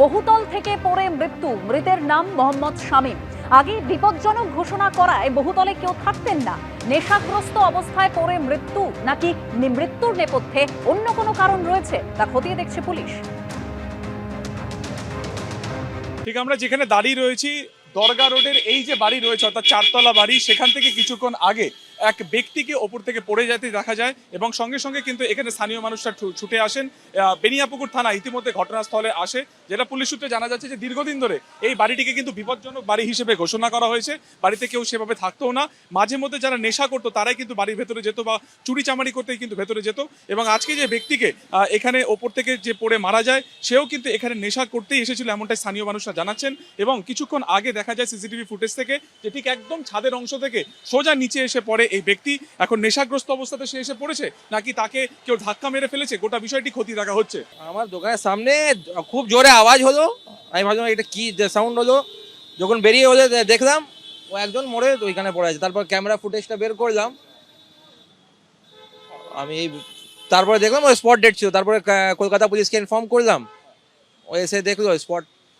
বহুতল থেকে পড়ে মৃত্যু। মৃতের নাম মোহাম্মদ শামীম। আগে বিপজ্জনক ঘোষণা করায় বহুতলে কেউ থাকতেন না। নেশাগ্রস্ত অবস্থায় পড়ে মৃত্যু নাকি মৃত্যুর নেপথ্যে অন্য কোনো কারণ রয়েছে তা খতিয়ে দেখছে পুলিশ। ঠিক আমরা যেখানে দাঁড়িয়ে রয়েছি দরগা রোডের এই যে বাড়ি রয়েছে অর্থাৎ চারতলা বাড়ি, সেখান থেকে কিছুক্ষণ আগে এক ব্যক্তিকে ওপর থেকে পড়ে যেতে দেখা যায় এবং সঙ্গে সঙ্গে কিন্তু এখানে স্থানীয় মানুষরা ছুটে আসেন। বেনিয়াপুকুর থানা ইতিমধ্যে ঘটনাস্থলে আসে। যেটা পুলিশ সূত্রে জানা যাচ্ছে যে দীর্ঘদিন ধরে এই বাড়িটিকে কিন্তু বিপজ্জনক বাড়ি হিসেবে ঘোষণা করা হয়েছে। বাড়িতে কেউ সেভাবে থাকতো না। মাঝে মধ্যে যারা নেশা করতো তারাই কিন্তু বাড়ির ভেতরে যেত বা চুরি চামারি করতেই কিন্তু ভেতরে যেত। এবং আজকে যে ব্যক্তিকে এখানে ওপর থেকে যে পড়ে মারা যায় সেও কিন্তু এখানে নেশা করতেই এসেছিল, এমনটাই স্থানীয় মানুষরা জানাচ্ছেন। এবং কিছুক্ষণ আগে দেখা যায় সিসিটিভি ফুটেজ থেকে যে ঠিক একদম ছাদের অংশ থেকে সোজা নিচে এসে পড়ে এই ব্যক্তি। এখন নেশাগ্রস্ত অবস্থাতে সে এসে পড়েছে নাকি তাকে কেউ ধাক্কা মেরে ফেলেছে, গোটা বিষয়টি খতিয়ে দেখা হচ্ছে। আমার দোকানের সামনে খুব জোরে আওয়াজ হলো, আমি ভাবলাম এটা কি সাউন্ড হলো। যখন বেরিয়ে হলে দেখলাম ও একজন মরে ওইখানে পড়ে আছে। তারপর ক্যামেরা ফুটেজটা বের করলাম আমি, তারপরে দেখলাম ওই স্পট ডেট ছিল। তারপরে কলকাতা পুলিশকে ইনফর্ম করলাম, ও এসে দেখলো স্পট